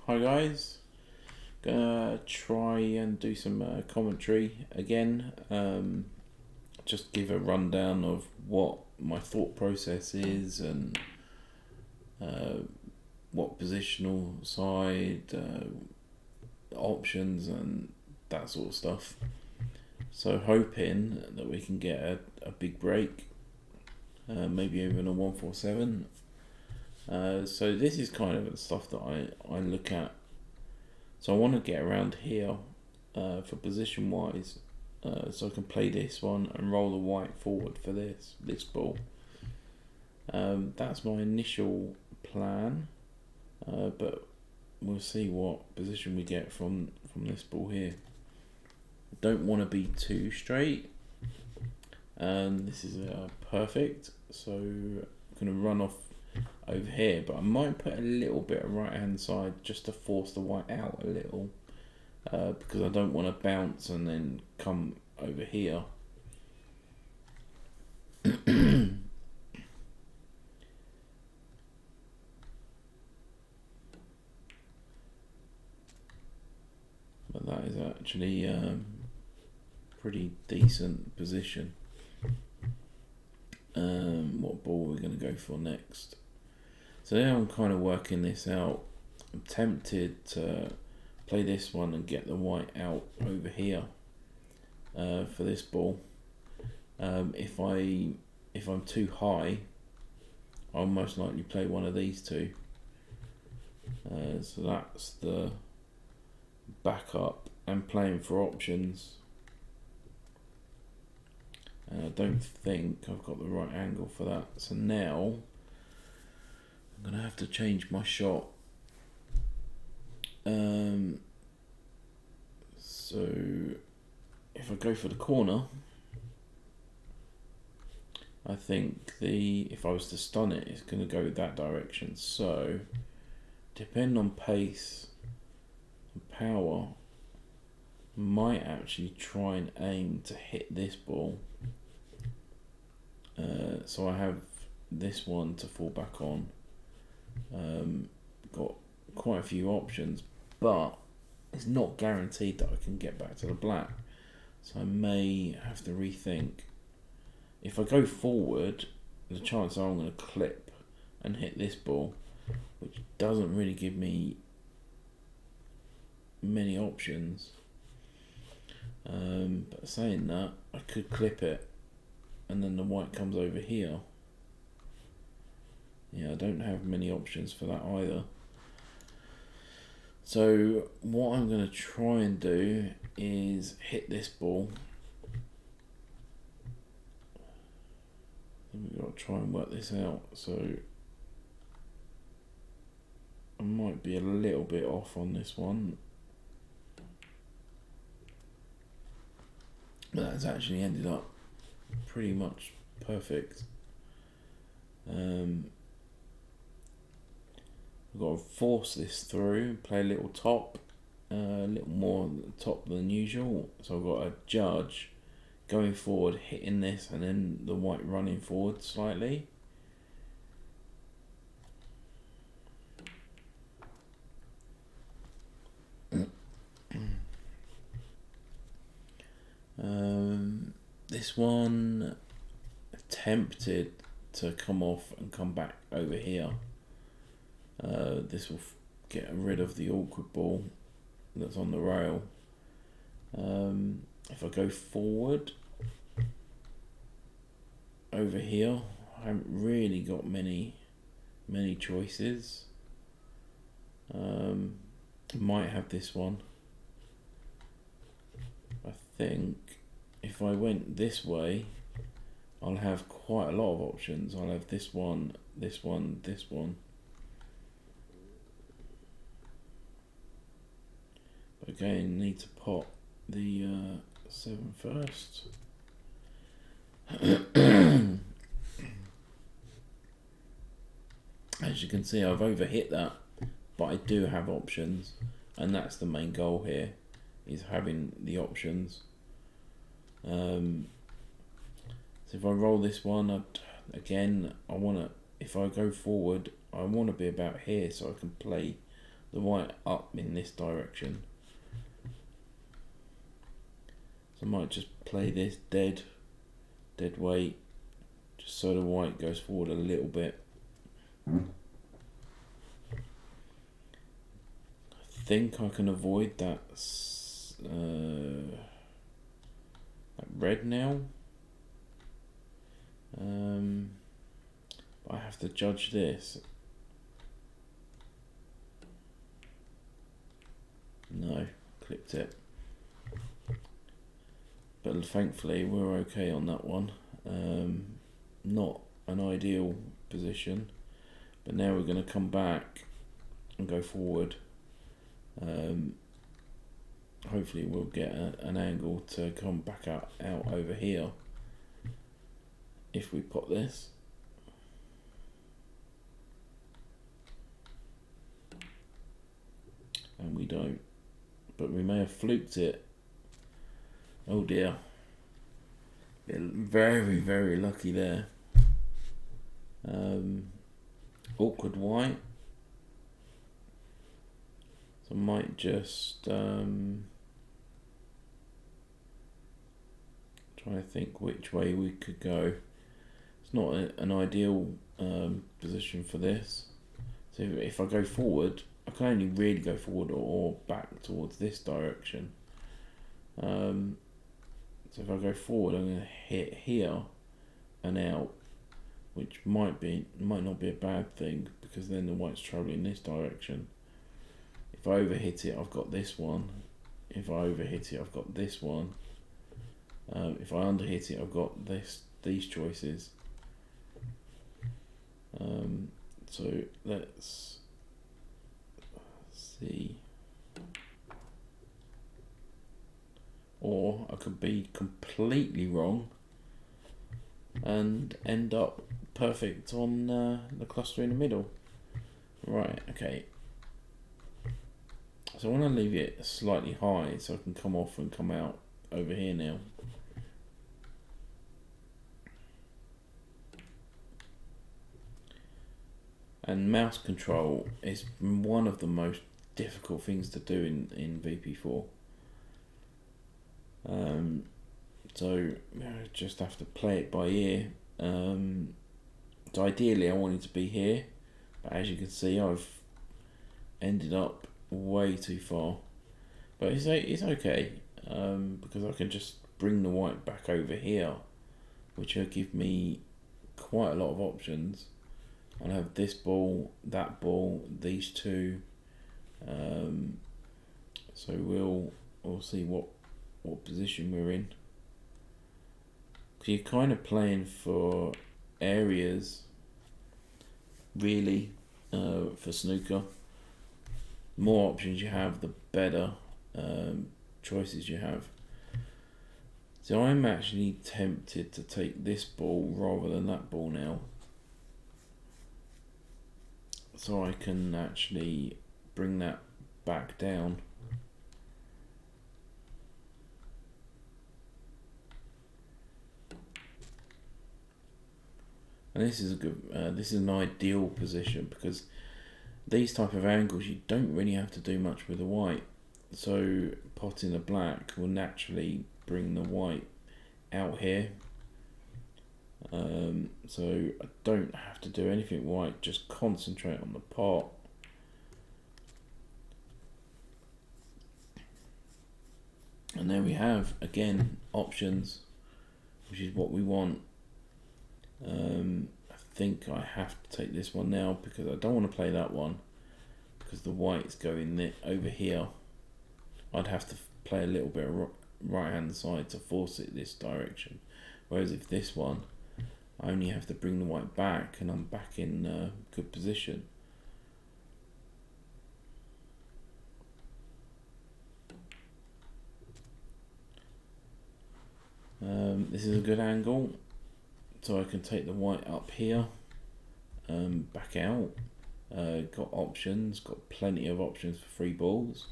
Hi guys, gonna try and do some commentary again. Just give a rundown of what my thought process is and uh, what positional side, options, and that sort of stuff. So hoping that we can get a big break, maybe even a 147. So this is kind of the stuff that I look at. So I want to get around here for position wise, so I can play this one and roll the white forward for this ball. That's my initial plan, but we'll see what position we get from this ball here. Don't want to be too straight, and this is perfect. So I'm gonna run off over here, but I might put a little bit of right hand side just to force the white out a little, because I don't want to bounce and then come over here. But that is actually pretty decent position. What ball we're going to go for next? So now I'm kind of working this out. I'm tempted to play this one and get the white out over here for this ball. If I'm too high, I'll most likely play one of these two. So that's the backup and playing for options. And I don't think I've got the right angle for that. So now I'm going to have to change my shot. So if I go for the corner, I think if I was to stun it, it's going to go that direction. So depending on pace and power, might actually try and aim to hit this ball. So I have this one to fall back on. Got quite a few options, but it's not guaranteed that I can get back to the black. So I may have to rethink. If I go forward, the chances are I'm going to clip and hit this ball, which doesn't really give me many options. But saying that, I could clip it and then the white comes over here. Yeah, I don't have many options for that either. So what I'm going to try and do is hit this ball. We've got to try and work this out. So I might be a little bit off on this one. But that's actually ended up pretty much perfect. I've got to force this through, play a little top, a little more top than usual. So I've got a judge going forward, hitting this, and then the white running forward slightly. This one attempted to come off and come back over here. This will get rid of the awkward ball that's on the rail. If I go forward over here, I haven't really got many choices. Might have this one. I think if I went this way, I'll have quite a lot of options. I'll have this one, this one, this one. But again, need to pot the 7 first. As you can see, I've overhit that, but I do have options, and that's the main goal here, is having the options. So if I roll this one, again, I want to, if I go forward, I want to be about here so I can play the white up in this direction. So I might just play this dead weight, just so the white goes forward a little bit. I think I can avoid that red now. But I have to judge this. No, clipped it. But thankfully we're okay on that one. Not an ideal position, but now we're going to come back and go forward. Hopefully we'll get an angle to come back out over here if we put this. And we don't, but we may have fluked it. Oh dear. Very, very lucky there. Awkward white. So I might just try to think which way we could go. It's not an ideal position for this. So if I go forward, I can only really go forward or back towards this direction. So if I go forward, I'm going to hit here and out, which might not be a bad thing, because then the white's travelling this direction. If I overhit it, I've got this one. If I overhit it, I've got this one. If I underhit it, I've got these choices. So let's see. Or I could be completely wrong and end up perfect on the cluster in the middle. Right, okay. So I want to leave it slightly high so I can come off and come out over here now. And mouse control is one of the most difficult things to do in VP4. So I just have to play it by ear. So ideally I wanted to be here, but as you can see I've ended up way too far. But it's okay, because I can just bring the white back over here, which will give me quite a lot of options. I'll have this ball, that ball, these two. So we'll see what position we're in. Because you're kind of playing for areas, really, for snooker. The more options you have, the better choices you have. So I'm actually tempted to take this ball rather than that ball now. So I can actually bring that back down. And this is a good. This is an ideal position because these type of angles you don't really have to do much with the white. So potting the black will naturally bring the white out here. So I don't have to do anything white. Just concentrate on the pot. And there we have again options, which is what we want. I think I have to take this one now because I don't want to play that one because the white's going over here. I'd have to play a little bit of right hand side to force it this direction, whereas if this one I only have to bring the white back and I'm back in good position. This is a good angle, so I can take the white up here, back out. Got options, got plenty of options for free balls.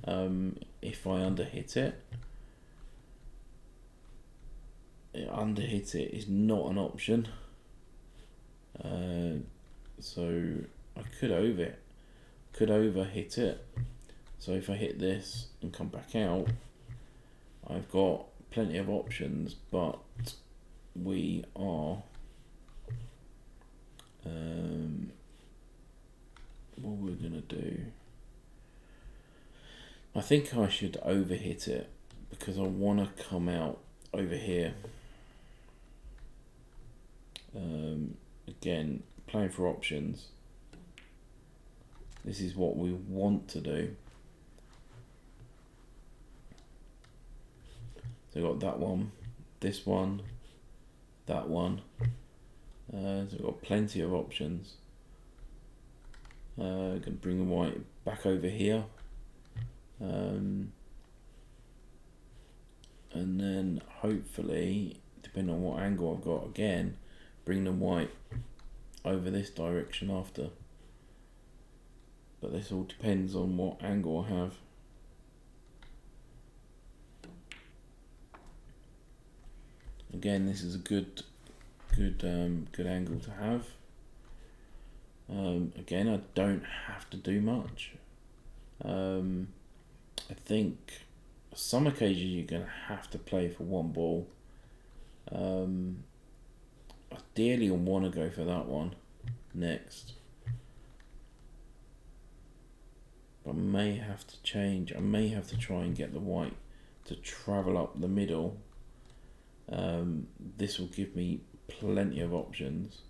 If I underhit it is not an option. So I could over it, could over hit it. So if I hit this and come back out, I've got plenty of options, but we are what we're gonna do, I think I should over hit it because I want to come out over here. Again, playing for options. This is what we want to do. So we've got that one, this one, that one. So we've got plenty of options. Going to bring the white back over here. And then hopefully, depending on what angle I've got, again, bring the white over this direction after. But this all depends on what angle I have. Again, this is a good angle to have. Again, I don't have to do much. I think some occasions you're going to have to play for one ball. Ideally, I want to go for that one next. But I may have to change. I may have to try and get the white to travel up the middle. This will give me plenty of options.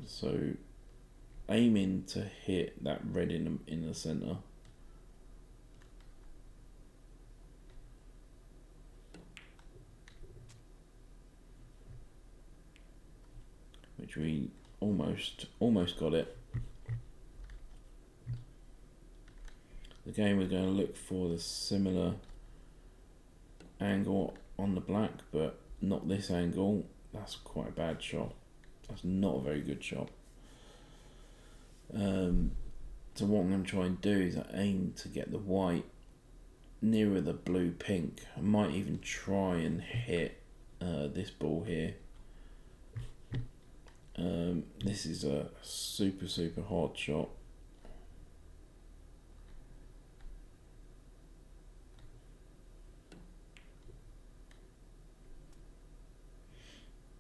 So aiming to hit that red in the center. Which we almost got it. Again, we're going to look for the similar angle on the black, but not this angle. That's quite a bad shot. That's not a very good shot. So what I'm going to try and do is I aim to get the white nearer the blue pink. I might even try and hit this ball here. This is a super hard shot.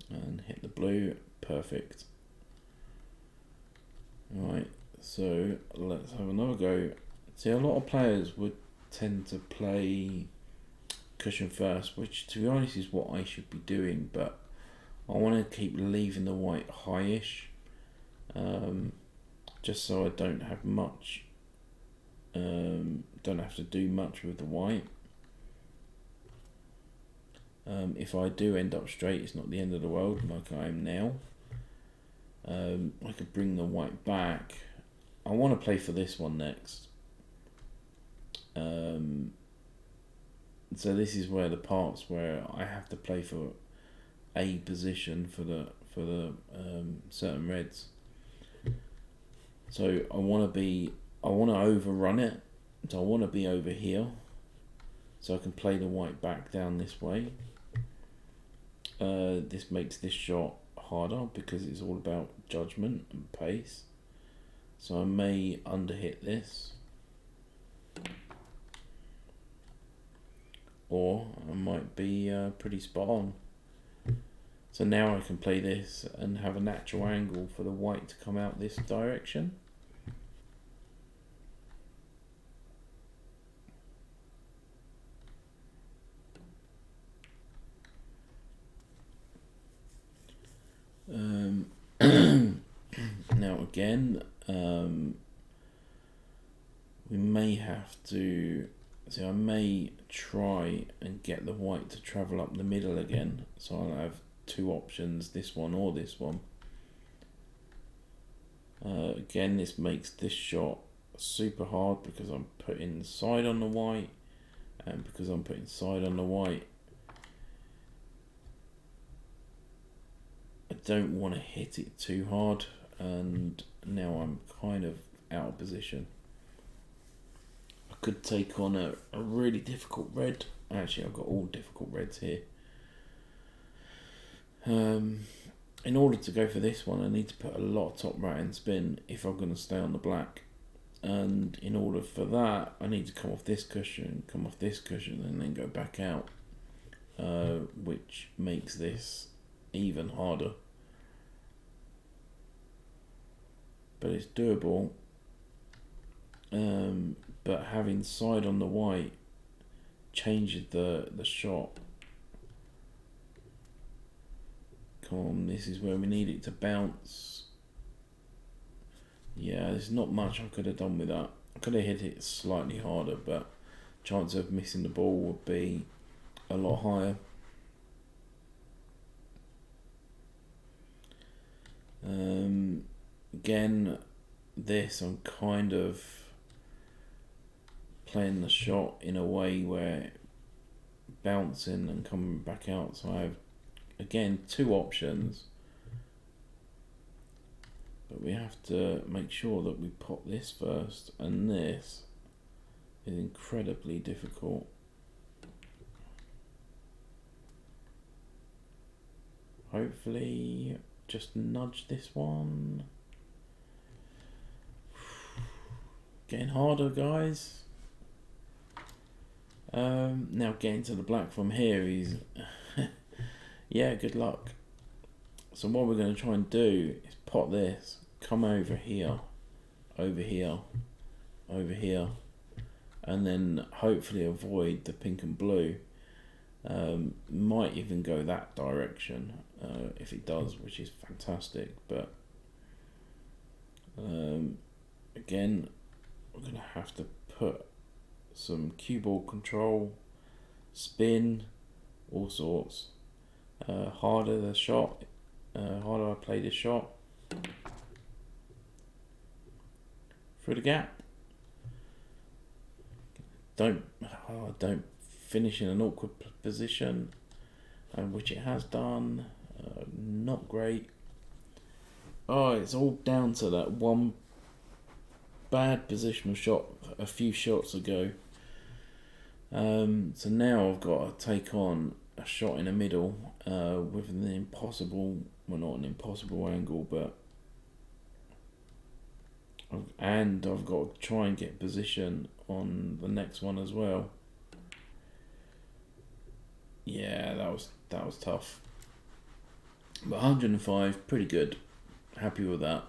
And hit the blue, perfect. Right, so let's have another go. See, a lot of players would tend to play cushion first, which to be honest is what I should be doing, but I want to keep leaving the white highish, just so I don't have much, don't have to do much with the white. If I do end up straight, it's not the end of the world like I am now. I could bring the white back. I want to play for this one next. So this is where the parts where I have to play for a position for the certain reds. So I want to overrun it. So I want to be over here, so I can play the white back down this way. This makes this shot harder because it's all about judgment and pace. So I may underhit this, or I might be pretty spot on. So now I can play this and have a natural angle for the white to come out this direction. Now again, we may have to, so I may try and get the white to travel up the middle again, so I'll have two options, this one or this one. Again, this makes this shot super hard because I'm putting side on the white, and because I'm putting side on the white, I don't want to hit it too hard, and now I'm kind of out of position. I could take on a really difficult red. Actually, I've got all difficult reds here. in order to go for this one, I need to put a lot of top right and spin if I'm going to stay on the black. And in order for that, I need to come off this cushion, and then go back out, which makes this even harder. But it's doable. But having side on the white changes the shot. Come on, this is where we need it to bounce. Yeah, there's not much I could have done with that. I could have hit it slightly harder, but chance of missing the ball would be a lot higher. Again, this I'm kind of playing the shot in a way where bouncing and coming back out. So I have, again, two options. But we have to make sure that we pop this first, and this is incredibly difficult. Hopefully, just nudge this one. Getting harder, guys. Now getting to the black from here is, yeah, good luck. So what we're going to try and do is pot this, come over here, over here, over here, and then hopefully avoid the pink and blue. Might even go that direction if it does, which is fantastic. But again, we're going to have to put some cue ball control, spin, all sorts. Harder the shot, harder I play this shot. Through the gap. Don't finish in an awkward position, which it has done. Not great. Oh, it's all down to that one bad positional shot a few shots ago. So now I've got to take on a shot in the middle with an impossible, well, not an impossible angle, but I've got to try and get position on the next one as well. Yeah, that was tough. But 105, pretty good. Happy with that.